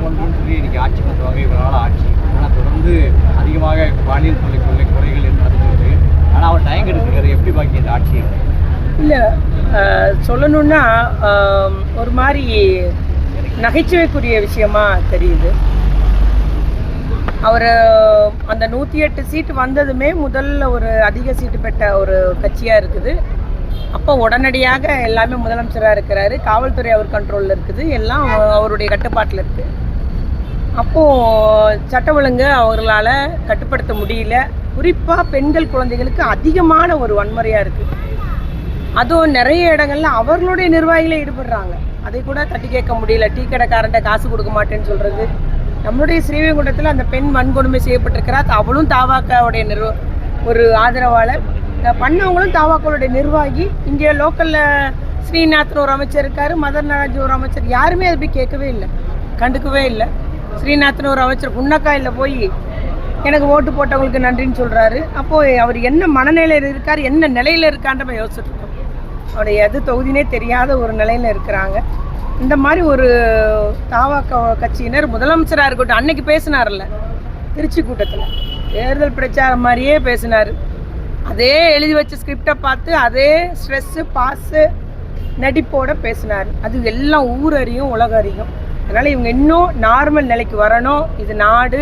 பண்ணுறோன்னு சொல்லி இன்றைக்கி ஆட்சி பண்ணுவாங்க. இவ்வளோ நாள் ஆட்சி ஆனால் தொடர்ந்து அதிகமாக பாலியல் குறைகள் நடந்துருக்கு. ஆனால் அவர் டைம் எடுத்துக்கிறாரு. எப்படி பாக்கி இந்த ஆட்சி? இல்லை, சொல்லணுன்னா ஒரு மாதிரி நகைச்சுவைக்குரிய விஷயமா தெரியுது. அவர் அந்த 108 சீட்டு வந்ததுமே முதல்ல ஒரு அதிக சீட்டு பெற்ற ஒரு கட்சியாக இருக்குது. அப்போ உடனடியாக எல்லாமே முதலமைச்சராக இருக்கிறாரு. காவல்துறை அவர் கண்ட்ரோலில் இருக்குது, எல்லாம் அவருடைய கட்டுப்பாட்டில் இருக்குது. அப்போது சட்ட ஒழுங்கு அவர்களால் கட்டுப்படுத்த முடியல. குறிப்பாக பெண்கள் குழந்தைகளுக்கு அதிகமான ஒரு வன்முறையாக இருக்குது. அதுவும் நிறைய இடங்கள்ல அவர்களுடைய நிர்வாகிகளே ஈடுபடுறாங்க. அதை கூட தட்டி கேட்க முடியல. டீ கடைக்காரன்ட்ட காசு கொடுக்க மாட்டேன்னு சொல்கிறது. நம்மளுடைய ஸ்ரீவைகுண்டத்தில் அந்த பெண் வன்கொடுமை செய்யப்பட்டிருக்கிறார். அவளும் தாவாக்காவுடைய ஒரு ஆதரவாளர், பண்ணவங்களும் தாவாக்களுடைய நிர்வாகி. இங்கே லோக்கலில் ஸ்ரீநாத்னு ஒரு அமைச்சர் இருக்கார், மதர் நாராஜ் ஒரு அமைச்சர். யாருமே அதை போய் கேட்கவே இல்லை, கண்டுக்கவே இல்லை. ஸ்ரீநாத்னு ஒரு அமைச்சர் புன்னக்காயில் போய் எனக்கு ஓட்டு போட்டவங்களுக்கு நன்றின்னு சொல்கிறாரு. அப்போது அவர் என்ன மனநிலையில் இருக்கார், என்ன நிலையில் இருக்கான்ற நம்ம யோசிச்சுட்டு இருக்கோம். அவருடைய எது தொகுதினே தெரியாத ஒரு நிலையில் இருக்கிறாங்க. இந்த மாதிரி ஒரு தாவாக்க கட்சியினர் முதலமைச்சராக இருக்கட்டும், அன்னைக்கு பேசினார்ல திருச்சி கூட்டத்தில், தேர்தல் பிரச்சாரம் மாதிரியே பேசினார். அதே எழுதி வச்ச ஸ்கிரிப்டை பார்த்து அதே ஸ்ட்ரெஸ்ஸு பாஸு நடிப்போடு பேசினார். அது எல்லாம் ஊர் அறியும் உலக அறியும். அதனால் இவங்க இன்னும் நார்மல் நிலைக்கு வரணும். இது நாடு,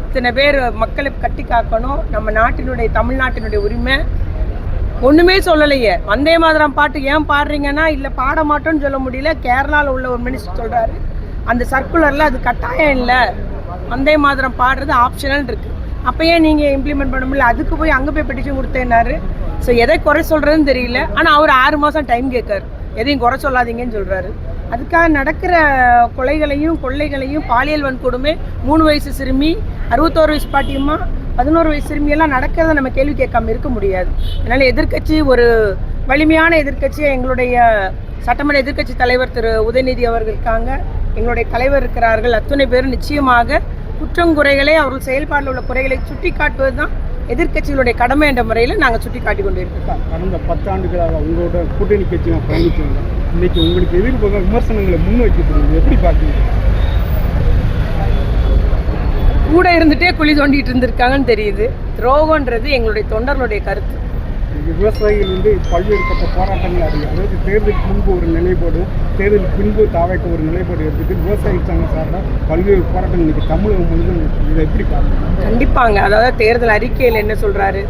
இத்தனை பேர் மக்களை கட்டி காக்கணும். நம்ம நாட்டினுடைய தமிழ்நாட்டினுடைய உரிமை. ஒன்றுமே சொல்லலையே. வந்தே மாதரம் பாட்டு ஏன் பாடுறீங்கன்னா, இல்லை பாட மாட்டோன்னு சொல்ல முடியல. கேரளாவில் உள்ள ஒரு மினிஸ்டர் சொல்கிறாரு, அந்த சர்க்குலரில் அது கட்டாயம் இல்லை, வந்தே மாதரம் பாடுறது ஆப்ஷனல் இருக்குது. அப்போ ஏன் நீங்கள் இம்ப்ளிமெண்ட் பண்ண முடியல? அதுக்கு போய் அங்கே போய் பெட்டிஷன் கொடுத்தேன்னாரு. ஸோ எதை குறை சொல்கிறதுன்னு தெரியல. ஆனால் அவர் 6 மாதம் டைம் கேட்காரு, எதையும் குறை சொல்லாதீங்கன்னு சொல்கிறாரு. அதுக்காக நடக்கிற கொலைகளையும் கொள்ளைகளையும், பாலியல் வன்கொடுமை, 3 வயசு சிறுமி, 61 வயசு பாட்டியம்மா, 11 வயசு சிறுமியெல்லாம் நடக்கிறத நம்ம கேள்வி கேட்காம இருக்க முடியாது. அதனால் எதிர்க்கட்சி, ஒரு வலிமையான எதிர்க்கட்சியை எங்களுடைய சட்டமன்ற எதிர்க்கட்சி தலைவர் திரு உதயநிதி அவர்கள் இருக்காங்க, எங்களுடைய தலைவர் இருக்கிறார்கள். அத்தனை பேரும் நிச்சயமாக குற்றங்குறைகளை, அவர்கள் செயல்பாட்டில் உள்ள குறைகளை சுட்டி காட்டுவது தான் எதிர்க்கட்சிகளுடைய கடமை என்ற முறையில் நாங்கள் சுட்டி காட்டி கொண்டு இருக்கோம். கடந்த 10 ஆண்டுகளாக உங்களோட கூட்டணி கட்சியை பயணிச்சவங்க இன்னைக்கு உங்களுக்கு எதிர்ப்பு விமர்சனங்களை முன்வைக்கப்படுது, எப்படி பார்க்குறீங்க? கூட இருந்துகிட்டே குழி தோண்டிட்டு இருந்திருக்காங்கன்னு தெரியுது. துரோகன்றது எங்களுடைய தொண்டர்களுடைய கருத்து. விவசாயிகள் பல்வேறு கட்ட போராட்டங்கள் அறியும். அதாவது தேர்தலுக்கு முன்பு ஒரு நிலைப்பாடு, தேர்தலுக்கு பின்பு தாவைக்க ஒரு நிலைப்பாடு எடுத்துட்டு விவசாய சங்க சார்பாக பல்வேறு போராட்டங்கள் இன்னைக்கு தமிழகம் முழுவதும். இதை எப்படி பார்க்கணும்? கண்டிப்பாங்க. அதாவது தேர்தல் அறிக்கையில் என்ன சொல்கிறாரு,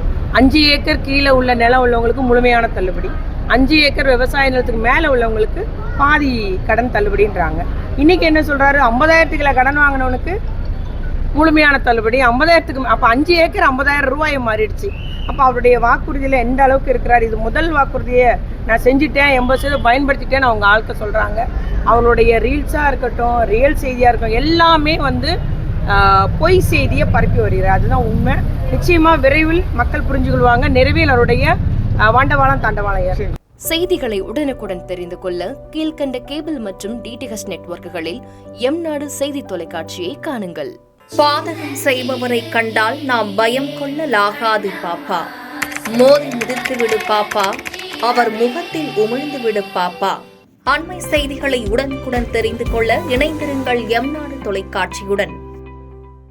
5 ஏக்கர் கீழே உள்ள நிலம் உள்ளவங்களுக்கு முழுமையான தள்ளுபடி, 5 ஏக்கர் விவசாய நிலத்துக்கு மேலே உள்ளவங்களுக்கு பாதி கடன் தள்ளுபடின்றாங்க. இன்றைக்கி என்ன சொல்கிறாரு, 50,000 கடன் வாங்கினவனுக்கு முழுமையான தள்ளுபடி, 50,000 அப்போ 5 ஏக்கர் 50,000 ரூபாயை மாறிடுச்சு. அப்போ அவருடைய வாக்குறுதியில் எந்த அளவுக்கு இருக்கிறார். இது முதல் வாக்குறுதியை நான் செஞ்சுட்டேன், 80% பயன்படுத்திட்டேன்னு அவங்க ஆட்கள் சொல்கிறாங்க. அவங்களுடைய ரீல்ஸாக இருக்கட்டும், ரியல் செய்தியாக இருக்கட்டும், எல்லாமே பொய் செய்தியை பரப்பி வருகிறார். அதுதான் உண்மை. நிச்சயமாக விரைவில் மக்கள் புரிஞ்சுக்கொள்வாங்க. நிறைவில் அவருடைய வாண்டவாளம் தாண்டவாளையர். செய்திகளை உடனுக்குடன் தெரிந்து கொள்ள கீழ்கண்ட கேபிள் மற்றும் டிடிஹெச் நெட்வொர்க்குகளில் எம்நாடு செய்தி தொலைக்காட்சியை காணுங்கள். பாதகம் செய்பவரை கண்டால் நாம் பயம் கொள்ளலாகாது பாப்பா. மோதி மிதித்து விடு பாப்பா, அவர் முகத்தில் உமிழ்ந்து விடு பாப்பா. அண்மை செய்திகளை உடனுக்குடன் தெரிந்து கொள்ள இணைந்திருங்கள் எம்நாடு தொலைக்காட்சியுடன்.